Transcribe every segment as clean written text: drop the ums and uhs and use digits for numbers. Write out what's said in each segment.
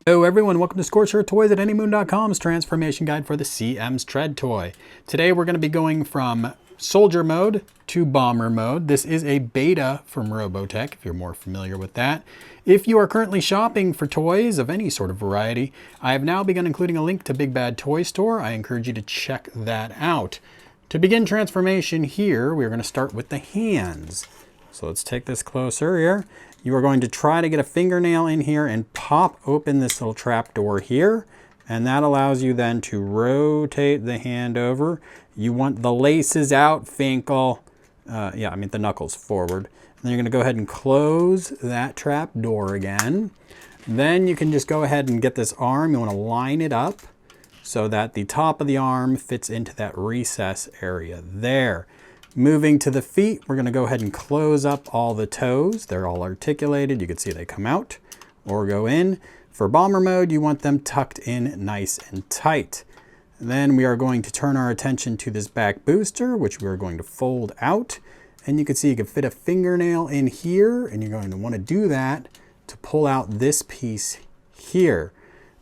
Hello everyone, welcome to Scorcher Toys at anymoon.com's transformation guide for the CM's Tread toy. Today we're going to be going from soldier mode to bomber mode. This is a beta from Robotech, if you're more familiar with that. If you are currently shopping for toys of any sort of variety, I have now begun including a link to Big Bad Toy Store. I encourage you to check that out. To begin transformation here, we're going to start with the hands. So let's take this closer here. You are going to try to get a fingernail in here and pop open this little trap door here. And that allows you then to rotate the hand over. You want the laces out, Finkel. The knuckles forward. And then you're going to go ahead and close that trap door again. Then you can just go ahead and get this arm. You want to line it up so that the top of the arm fits into that recess area there. Moving to the feet, we're going to go ahead and close up all the toes. They're all articulated. You can see they come out or go in. For bomber mode, you want them tucked in nice and tight. Then we are going to turn our attention to this back booster, which we are going to fold out. And you can see you can fit a fingernail in here, and you're going to want to do that to pull out this piece here.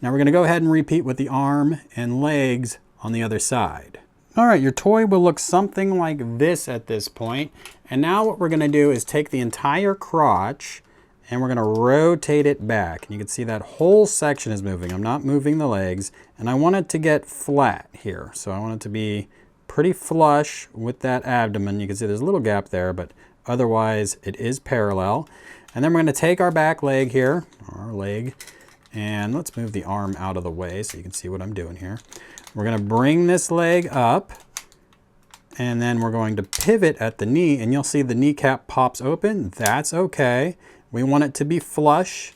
Now we're going to go ahead and repeat with the arm and legs on the other side. All right, your toy will look something like this at this point. And now what we're gonna do is take the entire crotch and we're gonna rotate it back. And you can see that whole section is moving. I'm not moving the legs. And I want it to get flat here. So I want it to be pretty flush with that abdomen. You can see there's a little gap there, but otherwise it is parallel. And then we're gonna take our back leg here, our leg, and let's move the arm out of the way so you can see what I'm doing here. We're going to bring this leg up, and then we're going to pivot at the knee, and you'll see the kneecap pops open. That's okay. We want it to be flush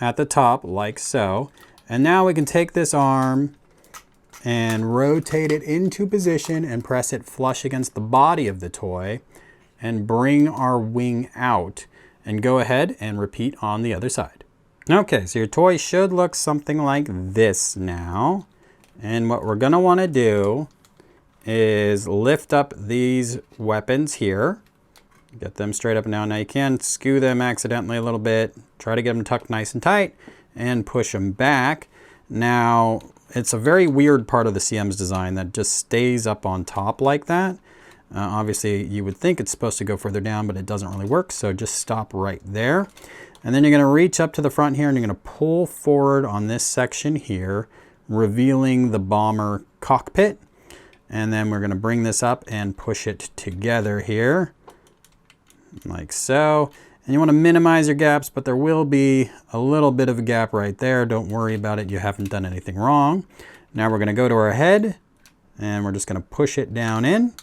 at the top, like so. And now we can take this arm and rotate it into position and press it flush against the body of the toy and bring our wing out. And go ahead and repeat on the other side. Okay, so your toy should look something like this now. And what we're gonna wanna do is lift up these weapons here. Get them straight up and down. Now you can skew them accidentally a little bit. Try to get them tucked nice and tight and push them back. Now, it's a very weird part of the CM's design that just stays up on top like that. Obviously, you would think it's supposed to go further down, but it doesn't really work. So just stop right there. And then you're gonna reach up to the front here and you're gonna pull forward on this section here, revealing the bomber cockpit. And then we're gonna bring this up and push it together here, like so. And you wanna minimize your gaps, but there will be a little bit of a gap right there. Don't worry about it, you haven't done anything wrong. Now we're gonna go to our head and we're just gonna push it down in.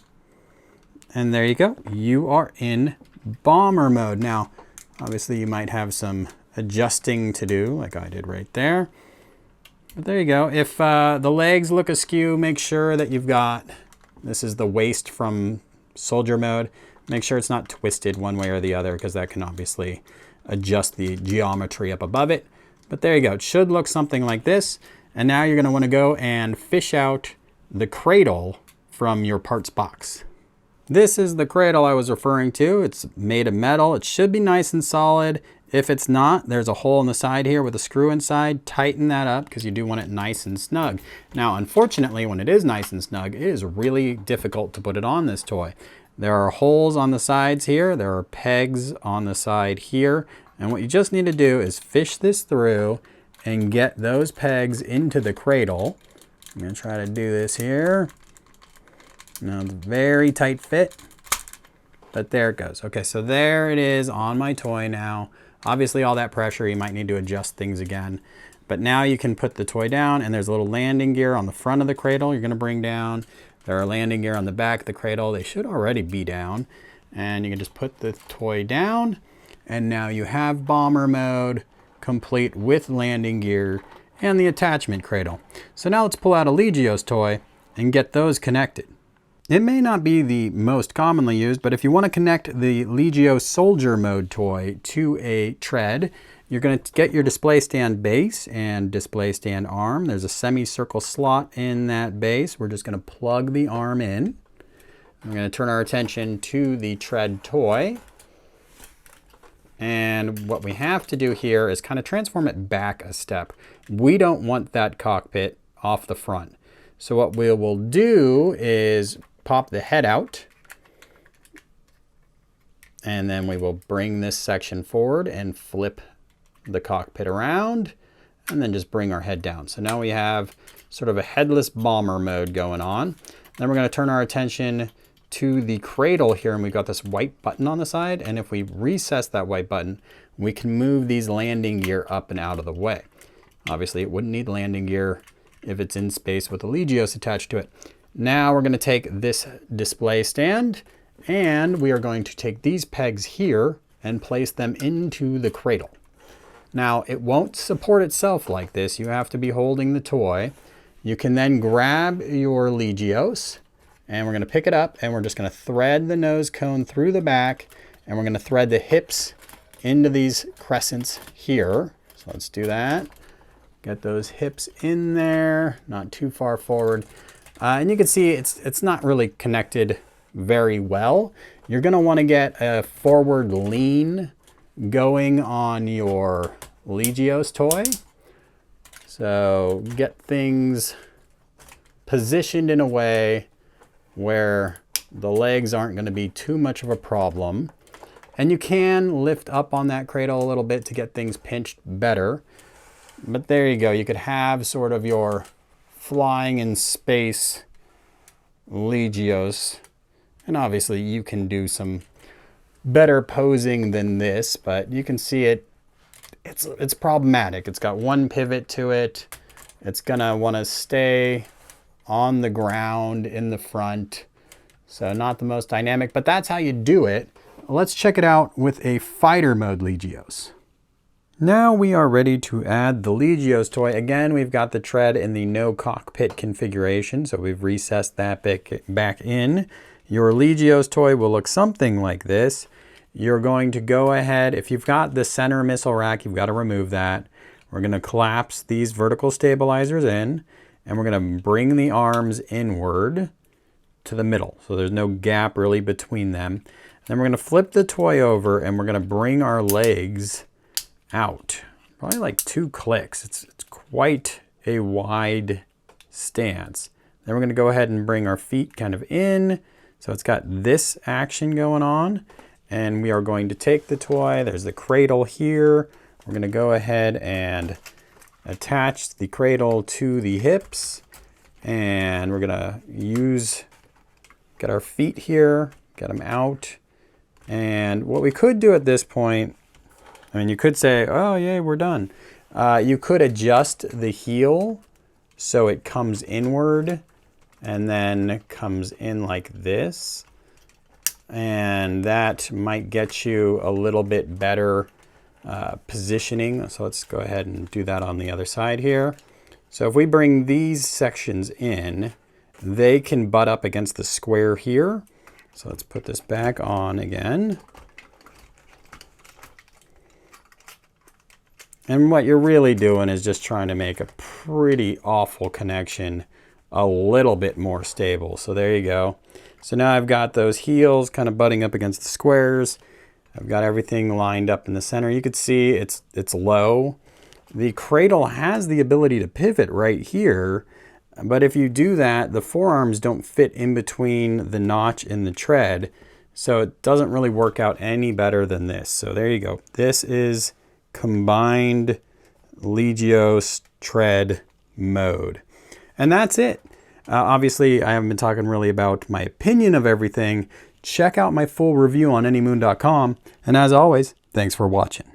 And there you go, you are in bomber mode. Now, obviously you might have some adjusting to do, like I did right there. But there you go. If the legs look askew, make sure that you've got, this is the waist from soldier mode. Make sure it's not twisted one way or the other, because that can obviously adjust the geometry up above it. But there you go. It should look something like this. And now you're going to want to go and fish out the cradle from your parts box. This is the cradle I was referring to. It's made of metal. It should be nice and solid. If it's not, there's a hole in the side here with a screw inside. Tighten that up because you do want it nice and snug. Now, unfortunately, when it is nice and snug, it is really difficult to put it on this toy. There are holes on the sides here. There are pegs on the side here. And what you just need to do is fish this through and get those pegs into the cradle. I'm going to try to do this here. Now, it's a very tight fit, but there it goes. Okay, so there it is on my toy now. Obviously, all that pressure, you might need to adjust things again. But now you can put the toy down, and there's a little landing gear on the front of the cradle you're going to bring down. There are landing gear on the back of the cradle. They should already be down. And you can just put the toy down, and now you have bomber mode complete with landing gear and the attachment cradle. So now let's pull out a Legioss toy and get those connected. It may not be the most commonly used, but if you want to connect the Legioss Soldier Mode toy to a tread, you're going to get your display stand base and display stand arm. There's a semicircle slot in that base. We're just going to plug the arm in. We're going to turn our attention to the tread toy. And what we have to do here is kind of transform it back a step. We don't want that cockpit off the front. So what we will do is pop the head out. And then we will bring this section forward and flip the cockpit around. And then just bring our head down. So now we have sort of a headless bomber mode going on. Then we're going to turn our attention to the cradle here, and we've got this white button on the side. And if we recess that white button, we can move these landing gear up and out of the way. Obviously, it wouldn't need landing gear if it's in space with a Legioss attached to it. Now we're going to take this display stand, and we are going to take these pegs here and place them into the cradle. Now, it won't support itself like this. You have to be holding the toy. You can then grab your Legioss, and we're going to pick it up, and we're just going to thread the nose cone through the back, and we're going to thread the hips into these crescents here. So let's do that. Get those hips in there, not too far forward. And you can see it's not really connected very well. You're going to want to get a forward lean going on your Legioss toy. So get things positioned in a way where the legs aren't going to be too much of a problem. And you can lift up on that cradle a little bit to get things pinched better. But there you go. You could have sort of your flying in space Legioss. And obviously you can do some better posing than this, but you can see it's problematic. It's got one pivot to it. It's gonna want to stay on the ground in the front. So not the most dynamic, but that's how you do it. Let's check it out with a fighter mode Legioss. Now we are ready to add the Legioss toy. Again, we've got the tread in the no cockpit configuration, so we've recessed that back in. Your Legioss toy will look something like this. You're going to go ahead, if you've got the center missile rack, you've got to remove that. We're going to collapse these vertical stabilizers in, and we're going to bring the arms inward to the middle. So there's no gap really between them. Then we're going to flip the toy over, and we're going to bring our legs out. Probably like 2 clicks. It's quite a wide stance. Then we're going to go ahead and bring our feet kind of in. So it's got this action going on. And we are going to take the toy. There's the cradle here. We're going to go ahead and attach the cradle to the hips. And we're going to get our feet here, get them out. And what we could do at this point, I mean, you could say, oh, yay, we're done. You could adjust the heel so it comes inward and then comes in like this. And that might get you a little bit better positioning. So let's go ahead and do that on the other side here. So if we bring these sections in, they can butt up against the square here. So let's put this back on again. And what you're really doing is just trying to make a pretty awful connection a little bit more stable. So there you go. So now I've got those heels kind of butting up against the squares. I've got everything lined up in the center. You can see it's low. The cradle has the ability to pivot right here, but if you do that, the forearms don't fit in between the notch in the tread, so it doesn't really work out any better than this. So there you go. This is combined Legioss tread mode. And that's it. Obviously, I haven't been talking really about my opinion of everything. Check out my full review on anymoon.com. And as always, thanks for watching.